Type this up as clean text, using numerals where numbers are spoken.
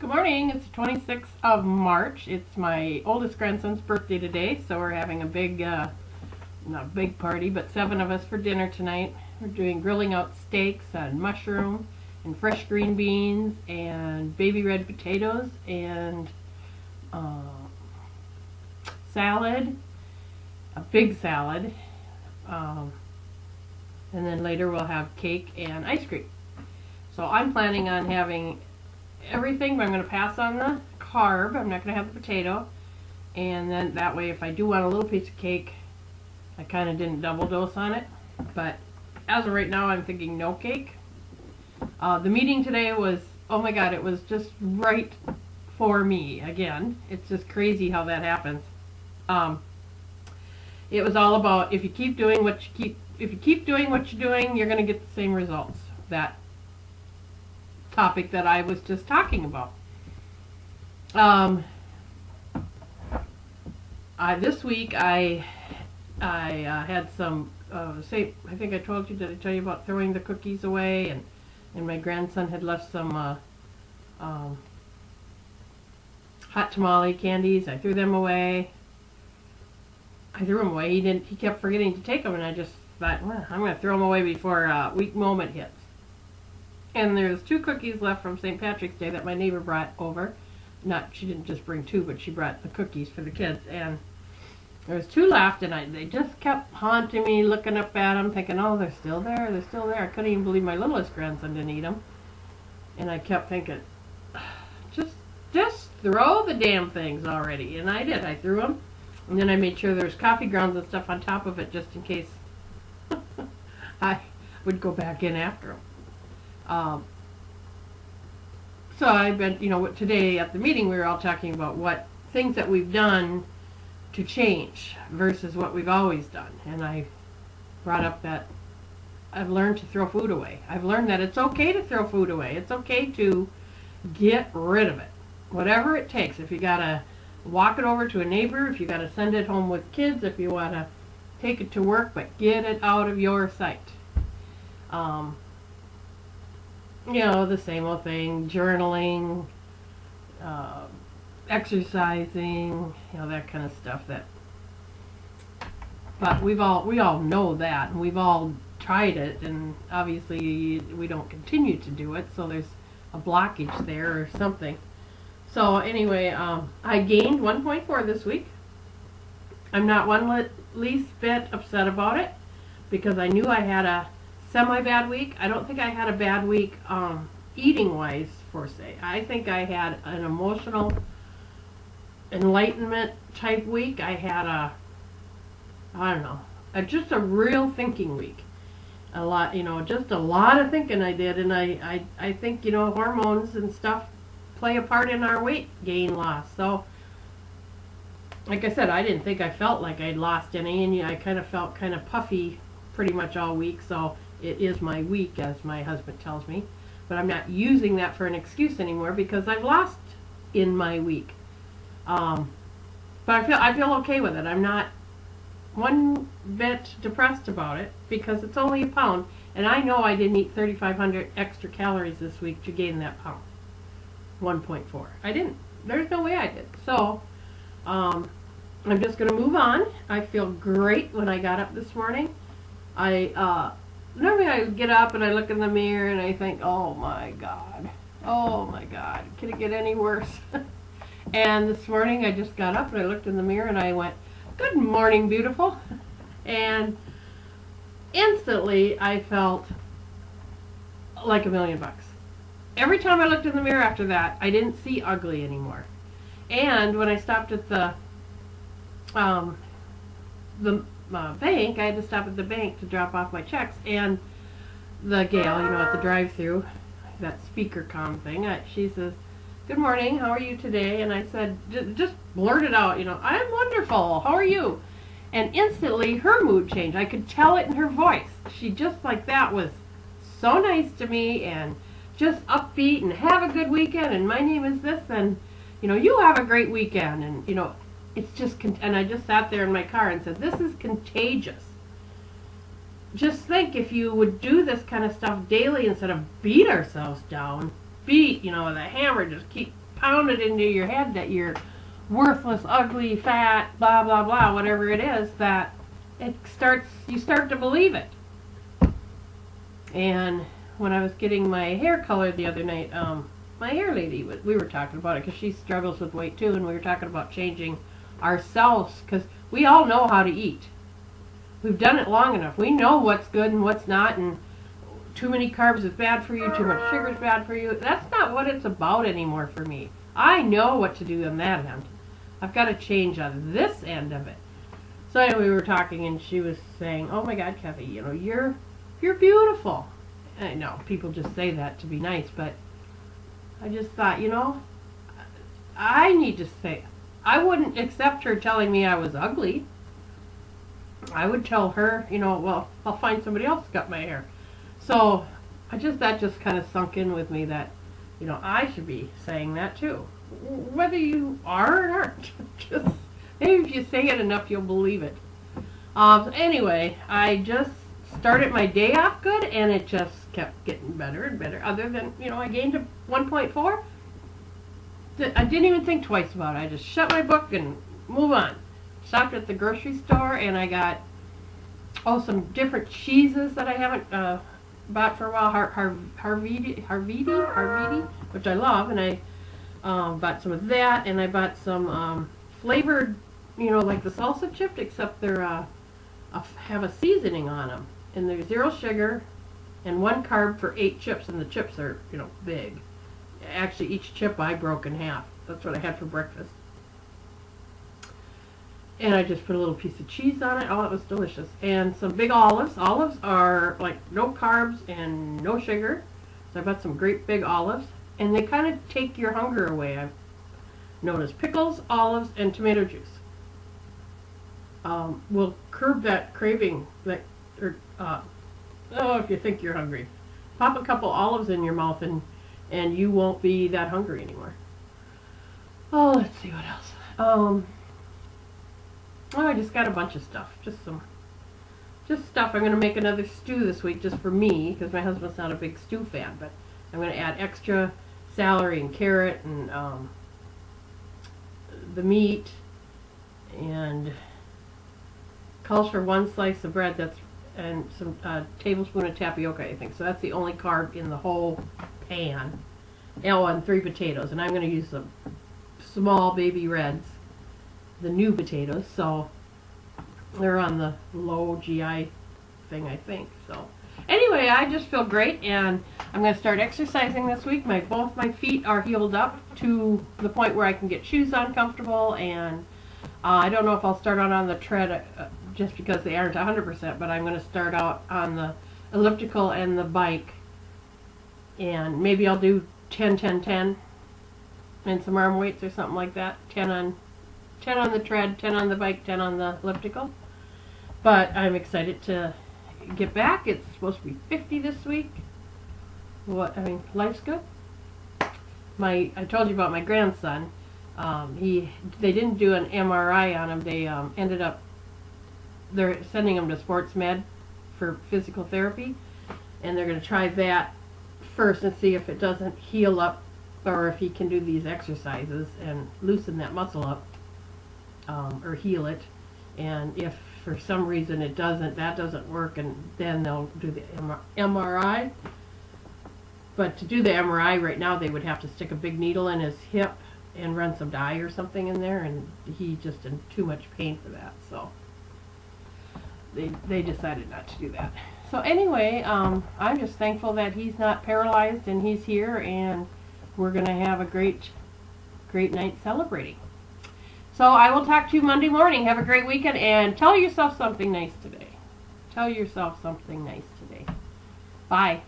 Good morning. It's the 26th of March. It's my oldest grandson's birthday today, so we're having a big, not a big party, but 7 of us for dinner tonight. We're doing grilling out steaks and mushroom and fresh green beans and baby red potatoes and salad, a big salad, and then later we'll have cake and ice cream. So I'm planning on having everything, but I'm going to pass on the carb. I'm not going to have the potato. And then that way, if I do want a little piece of cake, I kind of didn't double dose on it. But as of right now, I'm thinking no cake. The meeting today was, oh my God, it was just right for me. Again, it's just crazy how that happens. It was all about if you keep doing what you're doing, you're going to get the same results. That topic that I was just talking about. This week I had some I think I told you, did I tell you about throwing the cookies away, and my grandson had left some hot tamale candies. I threw them away. He kept forgetting to take them, and I just thought, well, I'm going to throw them away before a weak moment hits. And there's 2 cookies left from St. Patrick's Day that my neighbor brought over. She didn't just bring 2, but she brought the cookies for the kids. And there was 2 left, and they just kept haunting me, looking up at them, thinking, oh, they're still there, they're still there. I couldn't even believe my littlest grandson didn't eat them. And I kept thinking, just throw the damn things already. And I did. I threw them. And then I made sure there was coffee grounds and stuff on top of it, just in case I would go back in after them. So I've been, today at the meeting we were all talking about what things that we've done to change versus what we've always done. And I brought up that I've learned to throw food away. I've learned that it's okay to throw food away. It's okay to get rid of it. Whatever it takes. If you gotta walk it over to a neighbor, if you gotta send it home with kids, if you wanna take it to work, but get it out of your sight. The same old thing, journaling, exercising, that kind of stuff. But we all know that, and we've all tried it, and obviously we don't continue to do it, so there's a blockage there or something. So anyway, I gained 1.4 this week. I'm not one least bit upset about it, because I knew I had a semi-bad week. I don't think I had a bad week eating-wise, per se. I think I had an emotional enlightenment type week. I had just a real thinking week. A lot, just a lot of thinking I did, and I think, hormones and stuff play a part in our weight gain loss. So, like I said, I didn't think I felt like I'd lost any, and I kind of felt kind of puffy pretty much all week, so it is my week, as my husband tells me. But I'm not using that for an excuse anymore, because I've lost in my week. But I feel okay with it. I'm not one bit depressed about it, because it's only a pound, and I know I didn't eat 3,500 extra calories this week to gain that pound. 1.4. I didn't. There's no way I did. So, I'm just going to move on. I feel great when I got up this morning. Normally I get up and I look in the mirror and I think, oh my God, can it get any worse? And this morning I just got up and I looked in the mirror and I went, good morning, beautiful. And instantly I felt like $1,000,000. Every time I looked in the mirror after that, I didn't see ugly anymore. And when I stopped at the bank, I had to stop at the bank to drop off my checks, and the gal, at the drive-thru, that speaker comm thing, she says, good morning, how are you today? And I said, just blurted out, I'm wonderful, how are you? And instantly her mood changed. I could tell it in her voice. She just like that was so nice to me and just upbeat and have a good weekend, and my name is this, and you have a great weekend, and it's just, and I just sat there in my car and said, this is contagious. Just think if you would do this kind of stuff daily instead of beat ourselves down, with a hammer, just keep pounded into your head that you're worthless, ugly, fat, blah, blah, blah, whatever it is, that you start to believe it. And when I was getting my hair colored the other night, my hair lady, we were talking about it because she struggles with weight too, and we were talking about changing ourselves because we all know how to eat. We've done it long enough. We know what's good and what's not, and too many carbs is bad for you, too much sugar is bad for you. That's not what it's about anymore for me. I know what to do on that end. I've got to change on this end of it. So anyway, we were talking, and she was saying, "Oh my God, Kathy, you know, you're beautiful." I know people just say that to be nice, but I just thought, you know, I need to say, I wouldn't accept her telling me I was ugly. I would tell her, you know, well, I'll find somebody else to cut my hair. So that just kind of sunk in with me that, you know, I should be saying that too. Whether you are or aren't. Just, maybe if you say it enough, you'll believe it. So anyway, I just started my day off good, and it just kept getting better and better. Other than, you know, I gained to 1.4. I didn't even think twice about it. I just shut my book and move on. Stopped at the grocery store, and I got some different cheeses that I haven't bought for a while. Harvidi, which I love, and I bought some of that, and I bought some flavored, you know, like the salsa chips, except they're have a seasoning on them, and they're 0 sugar and 1 carb for 8 chips, and the chips are, you know, big. Actually, each chip I broke in half. That's what I had for breakfast. And I just put a little piece of cheese on it. Oh, it was delicious. And some big olives. Olives are like no carbs and no sugar. So I bought some great big olives. And they kind of take your hunger away. I've noticed pickles, olives, and tomato juice will curb that craving. If you think you're hungry. Pop a couple olives in your mouth and you won't be that hungry anymore. Oh, let's see what else. I just got a bunch of stuff. Just stuff. I'm going to make another stew this week just for me, because my husband's not a big stew fan, but I'm going to add extra celery and carrot and the meat, and calls for 1 slice of bread and some tablespoon of tapioca, I think. So that's the only carb in the whole pan. Oh, and 3 potatoes, and I'm going to use some small baby reds, the new potatoes, so they're on the low GI thing, I think. So anyway, I just feel great, and I'm going to start exercising this week. Both my feet are healed up to the point where I can get shoes on comfortable, and I don't know if I'll start out on the tread just because they aren't 100%, but I'm going to start out on the elliptical and the bike, and maybe I'll do 10, 10, 10 and some arm weights or something like that. 10 on the tread, 10 on the bike, 10 on the elliptical. But I'm excited to get back. It's supposed to be 50 this week. Life's good. I told you about my grandson. They didn't do an MRI on him. They they're sending him to sports med for physical therapy, and they're going to try that first and see if it doesn't heal up, or if he can do these exercises and loosen that muscle up, or heal it. And if for some reason that doesn't work, and then they'll do the MRI. But to do the MRI right now, they would have to stick a big needle in his hip and run some dye or something in there, and he's just in too much pain for that. So they decided not to do that. So anyway, I'm just thankful that he's not paralyzed and he's here, and we're going to have a great night celebrating. So I will talk to you Monday morning. Have a great weekend, and tell yourself something nice today. Tell yourself something nice today. Bye.